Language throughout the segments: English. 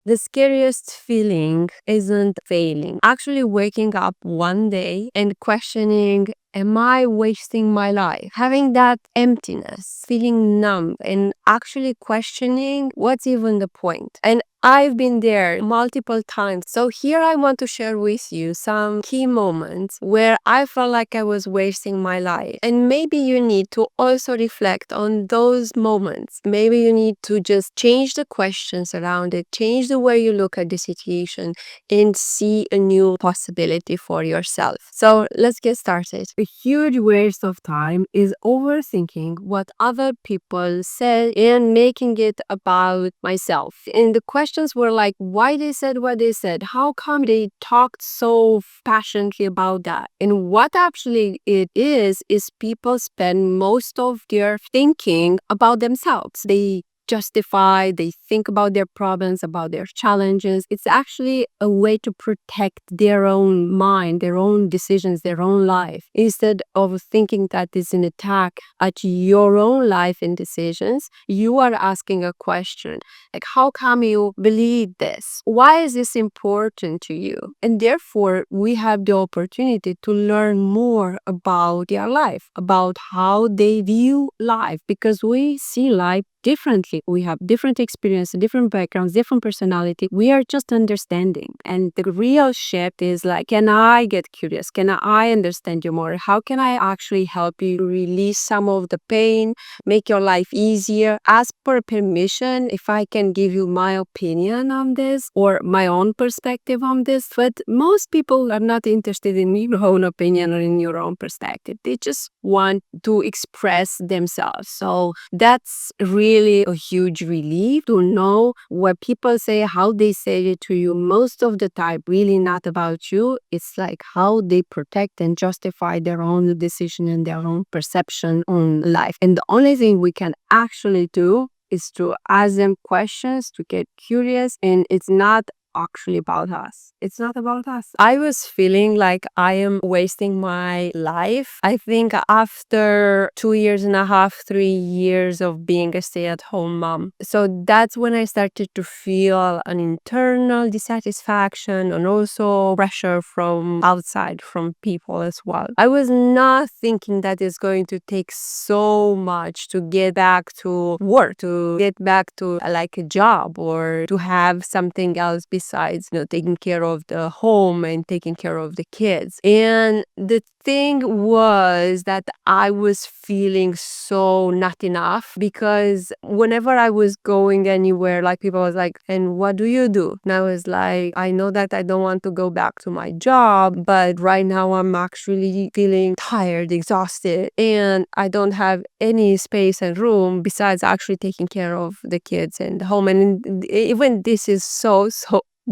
The scariest feeling isn't failing. Actually waking up one day and questioning, am I wasting my life? Having that emptiness, feeling numb, and actually questioning what's even the point. And I've been there multiple times. So here I want to share with you some key moments where I felt like I was wasting my life. And maybe you need to also reflect on those moments. Maybe you need to just change the questions around it, change the way you look at the situation, and see a new possibility for yourself. So let's get started. A huge waste of time is overthinking what other people said and making it about myself. And the questions were like, why they said what they said? How come they talked so passionately about that? And what actually it is people spend most of their thinking about themselves. They justify, they think about their problems, about their challenges. It's actually a way to protect their own mind, their own decisions, their own life, instead of thinking that is an attack at your own life and decisions. You are asking a question like, how come you believe this? Why is this important to you? And therefore, we have the opportunity to learn more about their life, about how they view life, because we see life differently. We have different experiences, different backgrounds, different personality. We are just understanding. And the real shift is like, can I get curious? Can I understand you more? How can I actually help you release some of the pain, make your life easier? Ask for permission if I can give you my opinion on this or my own perspective on this. But most people are not interested in your own opinion or in your own perspective. They just want to express themselves. So that's really a huge relief to know what people say, how they say it to you. Most of the time, really not about you. It's like how they protect and justify their own decision and their own perception on life. And the only thing we can actually do is to ask them questions, to get curious, and it's not actually about us. It's not about us. I was feeling like I am wasting my life. I think after 2 years and a half, 3 years of being a stay-at-home mom. So that's when I started to feel an internal dissatisfaction and also pressure from outside, from people as well. I was not thinking that it's going to take so much to get back to work, to get back to like a job or to have something else besides, taking care of the home and taking care of the kids. And the thing was that I was feeling so not enough, because whenever I was going anywhere, like people was like, and what do you do? And I was like, I know that I don't want to go back to my job, but right now I'm actually feeling tired, exhausted, and I don't have any space and room besides actually taking care of the kids and the home. And even this is so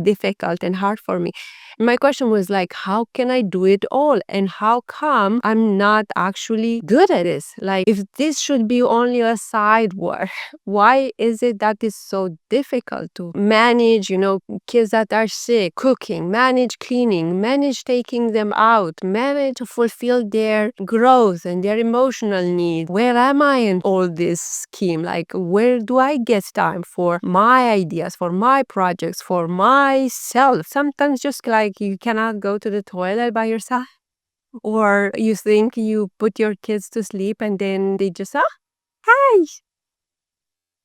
difficult and hard for me. My question was like, how can I do it all? And how come I'm not actually good at this? Like, if this should be only a side work, why is it that it's so difficult to manage, kids that are sick, cooking, manage cleaning, manage taking them out, manage to fulfill their growth and their emotional needs? Where am I in all this scheme? Like, where do I get time for my ideas, for my projects, for myself? Sometimes just like you cannot go to the toilet by yourself, or you think you put your kids to sleep and then they just, hi,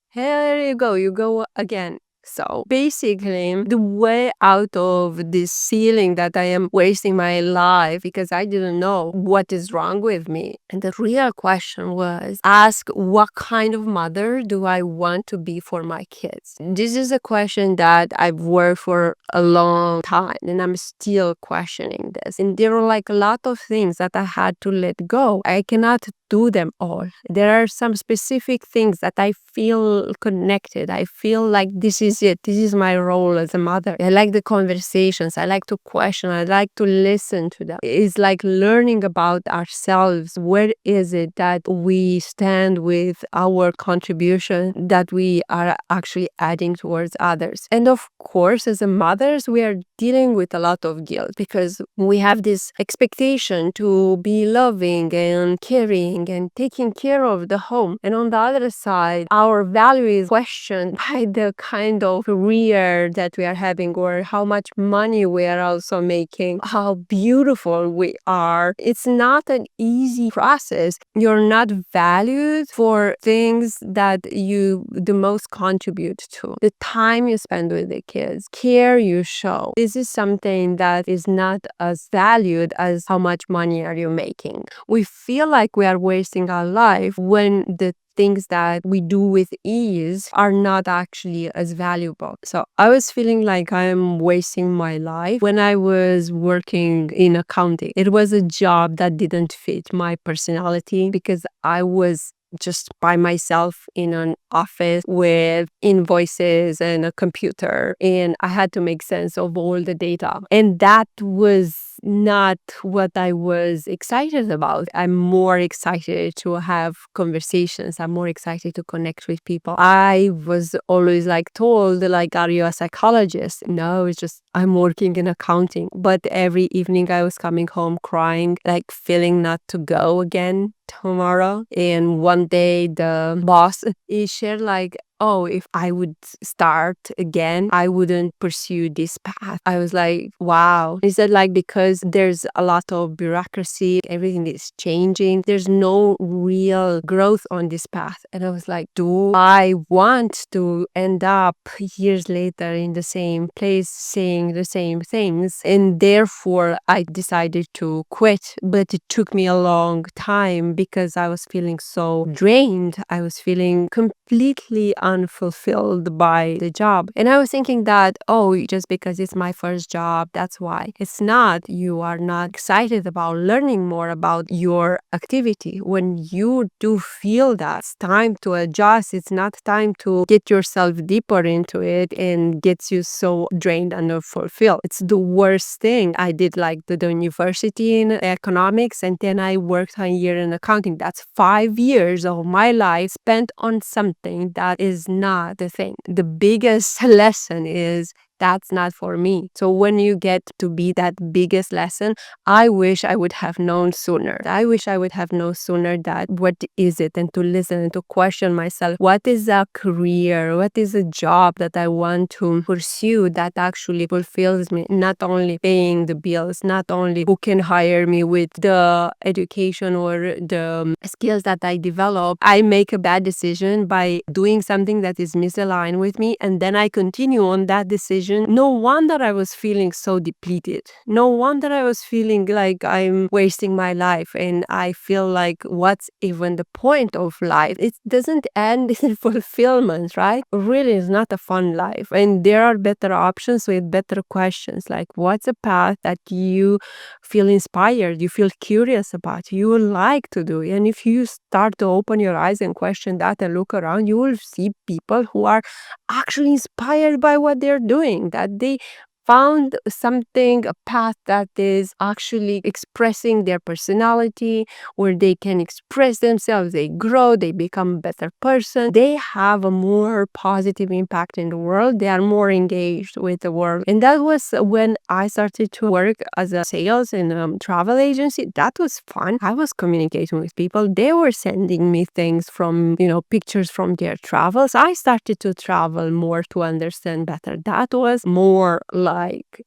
here you go again. So basically, the way out of this feeling that I am wasting my life because I didn't know what is wrong with me. And the real question was, ask, what kind of mother do I want to be for my kids? This is a question that I've worked for a long time, and I'm still questioning this. And there are like a lot of things that I had to let go. I cannot do them all. There are some specific things that I feel connected. I feel like this is it. This is my role as a mother. I like the conversations. I like to question. I like to listen to them. It's like learning about ourselves. Where is it that we stand with our contribution that we are actually adding towards others? And of course, as a mothers, we are dealing with a lot of guilt because we have this expectation to be loving and caring cooking and taking care of the home. And on the other side, our value is questioned by the kind of career that we are having or how much money we are also making, how beautiful we are. It's not an easy process. You're not valued for things that you the most contribute to. The time you spend with the kids, care you show. This is something that is not as valued as how much money are you making. We feel like we are wasting our life when the things that we do with ease are not actually as valuable. So I was feeling like I'm wasting my life when I was working in accounting. It was a job that didn't fit my personality because I was just by myself in an office with invoices and a computer, and I had to make sense of all the data. And that was not what I was excited about. I'm more excited to have conversations. I'm more excited to connect with people. I was always told, are you a psychologist? No, it's just I'm working in accounting. But every evening I was coming home crying, feeling not to go again tomorrow. And one day the boss, he shared oh, if I would start again, I wouldn't pursue this path. I was like, wow. Is that because there's a lot of bureaucracy, everything is changing, there's no real growth on this path? And I was like, do I want to end up years later in the same place saying the same things? And therefore, I decided to quit. But it took me a long time because I was feeling so drained. I was feeling completely unfulfilled by the job. And I was thinking that, oh, just because it's my first job, that's why. It's not. You are not excited about learning more about your activity. When you do feel that it's time to adjust, it's not time to get yourself deeper into it and gets you so drained and unfulfilled. It's the worst thing. I did the university in economics, and then I worked a year in accounting. That's 5 years of my life spent on something that is not the thing. The biggest lesson is that's not for me. So when you get to be that biggest lesson, I wish I would have known sooner. I wish I would have known sooner that what is it, and to listen and to question myself. What is a career? What is a job that I want to pursue that actually fulfills me? Not only paying the bills, not only who can hire me with the education or the skills that I develop. I make a bad decision by doing something that is misaligned with me, and then I continue on that decision. No wonder I was feeling so depleted. No wonder I was feeling like I'm wasting my life, and I feel like what's even the point of life? It doesn't end in fulfillment, right? Really, it's not a fun life, and there are better options with better questions, what's a path that you feel inspired, you feel curious about, you would like to do. And if you start to open your eyes and question that and look around, you will see people who are actually inspired by what they're doing, that they found something, a path that is actually expressing their personality, where they can express themselves, they grow, they become a better person, they have a more positive impact in the world, they are more engaged with the world. And that was when I started to work as a sales in a travel agency. That was fun. I was communicating with people. They were sending me things from, pictures from their travels. I started to travel more to understand better. That was more like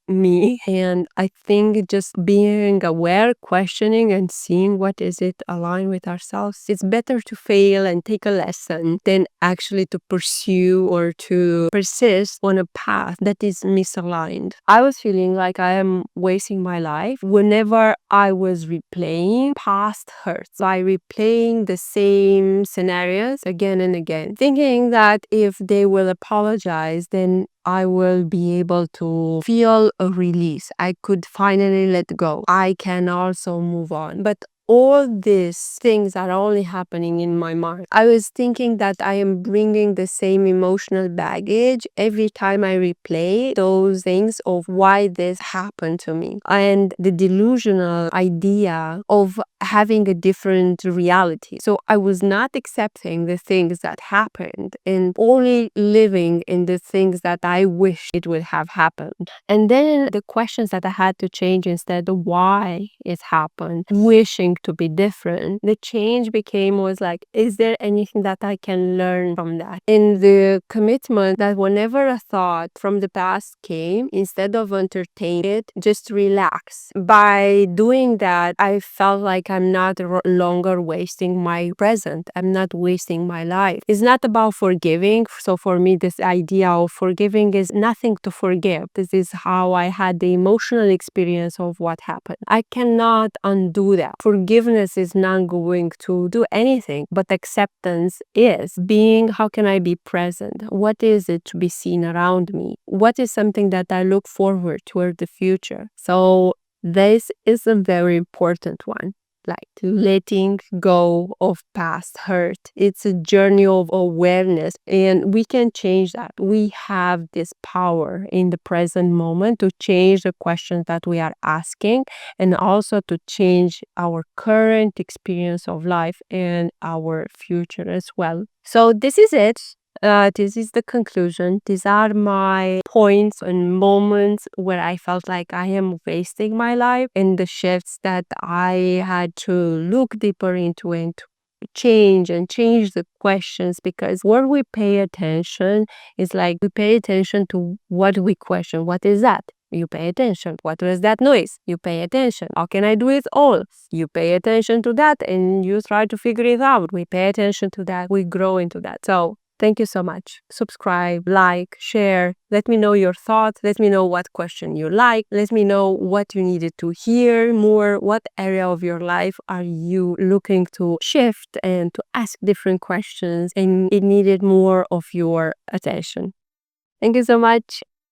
me. And I think just being aware, questioning, and seeing what is it aligned with ourselves. It's better to fail and take a lesson than actually to pursue or to persist on a path that is misaligned. I was feeling like I am wasting my life whenever I was replaying past hurts, by replaying the same scenarios again and again, thinking that if they will apologize, then I will be able to feel a release. I could finally let go. I can also move on. But all these things are only happening in my mind. I was thinking that I am bringing the same emotional baggage every time I replay those things of why this happened to me, and the delusional idea of having a different reality. So I was not accepting the things that happened and only living in the things that I wish it would have happened. And then the questions that I had to change instead of why it happened, wishing to be different, the change became was like, is there anything that I can learn from that? And the commitment that whenever a thought from the past came, instead of entertain it, just relax. By doing that, I felt like I'm not longer wasting my present. I'm not wasting my life. It's not about forgiving. So for me, this idea of forgiving is nothing to forgive. This is how I had the emotional experience of what happened. I cannot undo that. Forgiveness is not going to do anything, but acceptance is. Being, how can I be present? What is it to be seen around me? What is something that I look forward toward the future? So this is a very important one. Like letting go of past hurt. It's a journey of awareness, and we can change that. We have this power in the present moment to change the questions that we are asking, and also to change our current experience of life and our future as well. So this is it. This is the conclusion. These are my points and moments where I felt like I am wasting my life, and the shifts that I had to look deeper into and to change the questions, because where we pay attention is like we pay attention to what we question. What is that? You pay attention. What was that noise? You pay attention. How can I do it all? You pay attention to that and you try to figure it out. We pay attention to that. We grow into that. So thank you so much. Subscribe, like, share. Let me know your thoughts. Let me know what question you like. Let me know what you needed to hear more. What area of your life are you looking to shift and to ask different questions and it needed more of your attention? Thank you so much.